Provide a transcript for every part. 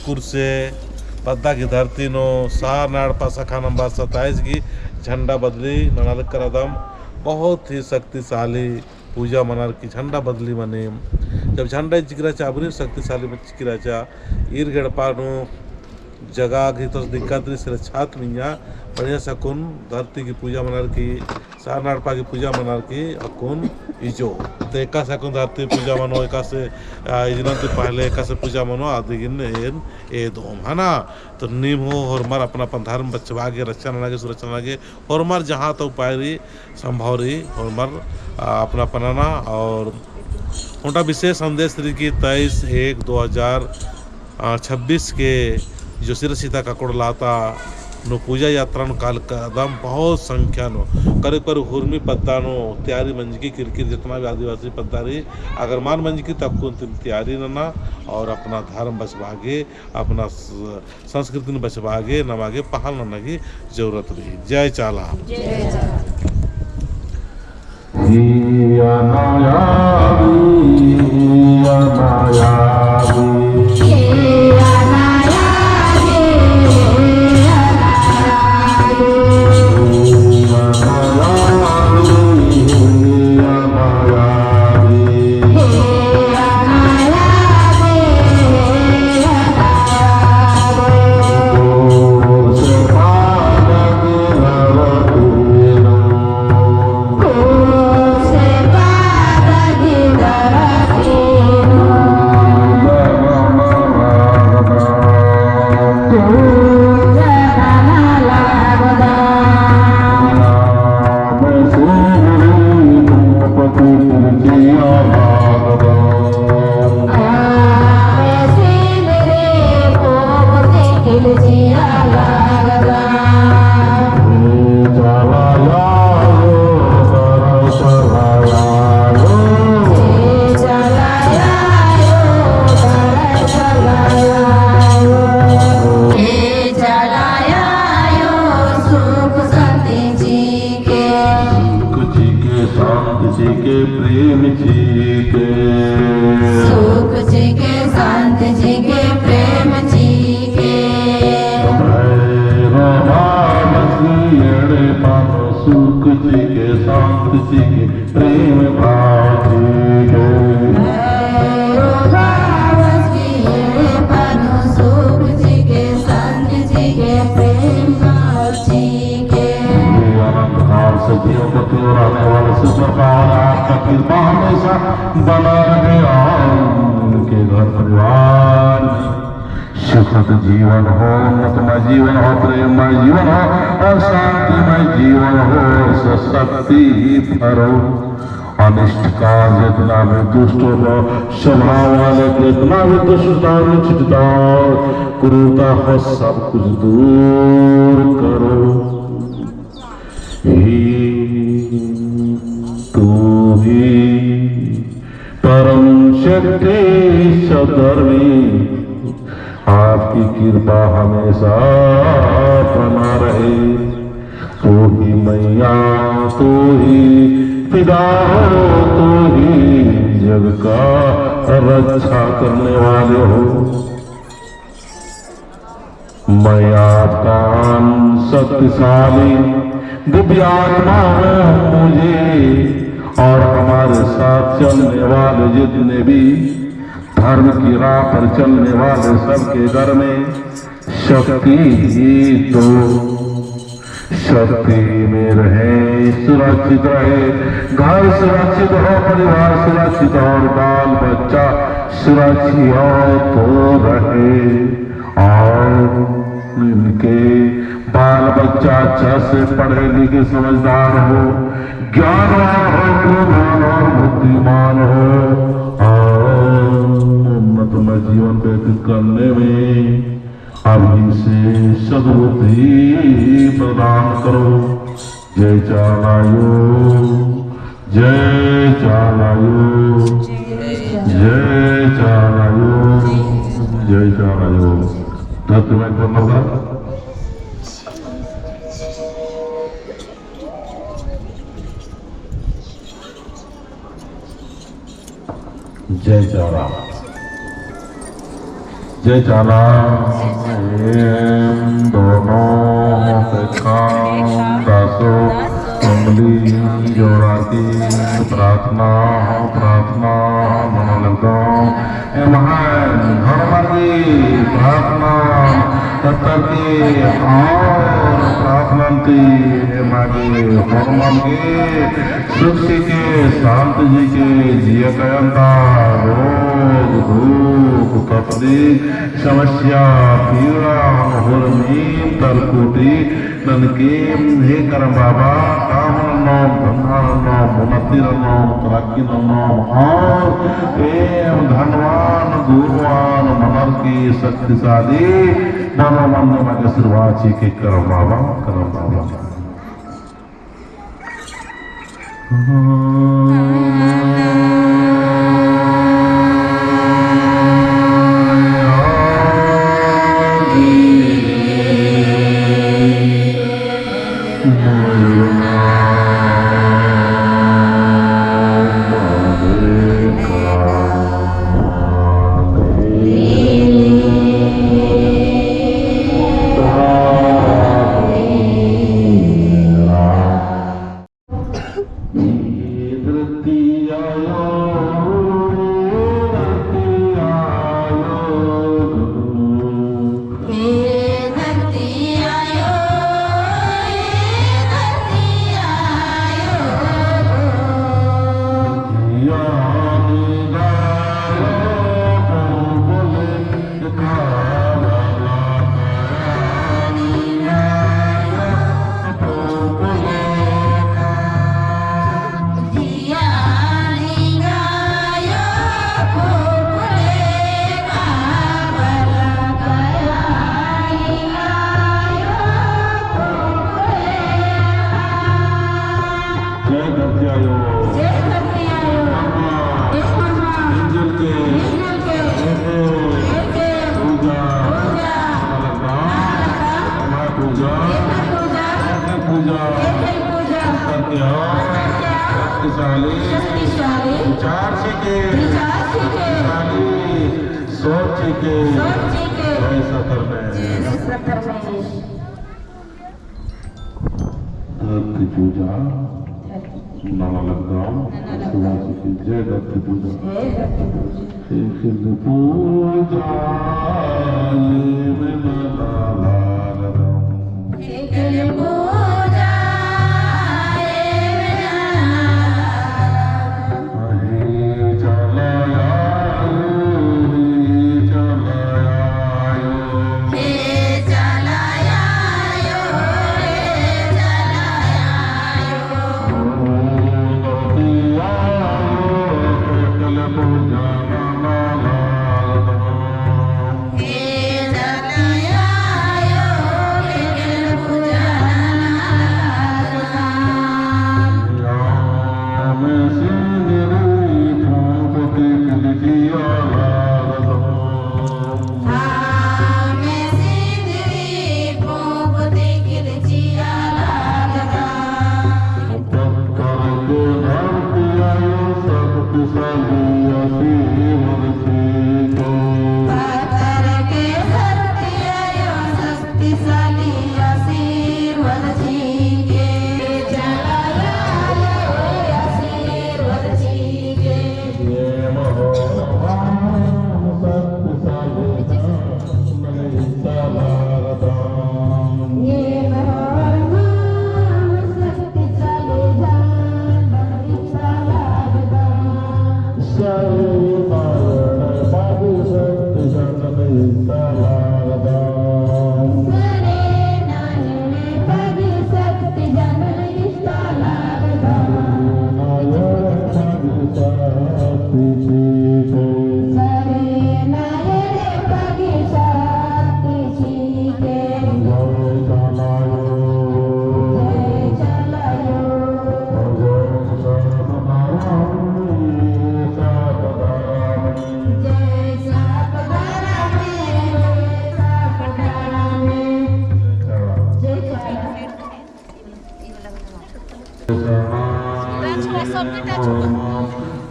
कुर्से पद्दा की धरती नो सार नाड़पा सखा नंबर 27 की झंडा बदली ननाल करदम बहुत ही शक्तिशाली पूजा मनार की झंडा बदली मने जब झंडा चिकरा चाबरी शक्तिशाली में चिकरा चा ईर गड़पानो जगह की तो दिक्कत से छात मिया बढ़िया सकुन धरती की पूजा मनार की सार नाड़पा की पूजा मनार की अकुन इजो तो एका सकुन धरती पूजा मनो एका से इजनन तो पहले एका से पूजा मनो आदि गिन ए दोम है ना तो नीम हो और मर अपना धर्म बचवा के रक्षा न लगे सुरक्षा न लगे और मर जहाँ तो पायरी संभवरी और मर अपना पनाना और उनका विशेष संदेश की 23/1/2026 के जो सिर सीता काकोड़ लाता नो पूजा यात्रा नो काल कदम बहुत संख्या नो करे पर हुर्मी पत्ता नो तैयारी मंजकी किरकिर जितना भी आदिवासी पत्तारी अगर मान मंजकी तब को तैयारी नना और अपना धर्म बचवागे अपना संस्कृति ने बचवागे नमागे पहल नना की जरूरत रही। जय चाला सुखद जीवन हो उन्नतमय जीवन हो प्रेममय जीवन हो और शांतिमय जीवन हो सशक्ति भरो अनिष्ट कार्य जितना भी दुष्ट हो स्वभाव वाले जितना भी दुष्टता निष्ठता क्रूरता हो सब कुछ दूर करो तू ही परम शक्ति सदर्मी आपकी कृपा हमेशा बना रहे। तू ही मैया तू ही पिता हो तू ही जग का रक्षा करने वाले हो। मैं आपका शक्तिशाली दिव्यात्मा हूँ मुझे और हमारे साथ चलने वाले जितने भी धर्म की राह पर चलने वाले सबके घर में शक्ति ही तो शक्ति में रहे सुरक्षित रहे घर सुरक्षित हो परिवार सुरक्षित हो और बाल बच्चा सुरक्षित हो तो रहे और इनके बाल बच्चा अच्छा से पढ़े लिखे समझदार हो ज्ञानवान हो गुणवान और बुद्धिमान हो उन्नतमय जीवन व्यतीत करने में अभी से सद्बुद्धि प्रदान करो। जय चालायो जय चालायो जय चालायो जय चालायो। धरती में करना जय चारा जय चारा दोनों पे काम दासो उंगली जोड़ाती प्रार्थना प्रार्थना मन लगो महान धर्मार्गी प्रार्थना तत्ती और प्रार्थनांती मागे हनुमान के सुखी के शांति जी के जिया कयंता रोग भूख तपदीक समस्या पीड़ा होरनी तलकुटी ननके हे करम बाबा कामन नाम धनवान नाम मुनतिर नाम तराकी नाम और एवं धनवान गुरुवान मनर की शक्तिशाली मानो मन में मागे आशीर्वाद के करम बाबा करम बाबा पूजा नाना लगाओ जय दत्त पूजा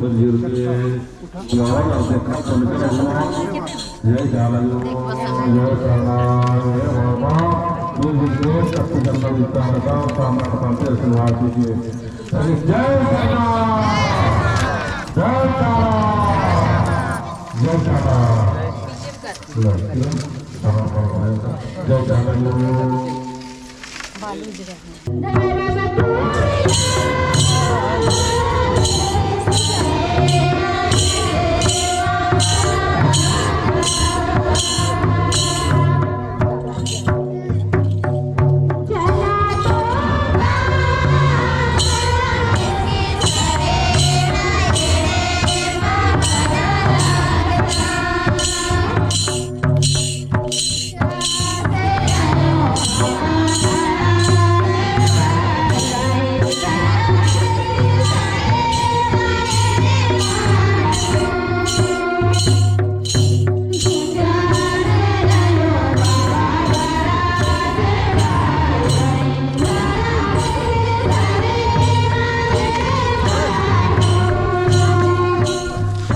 Submit बालू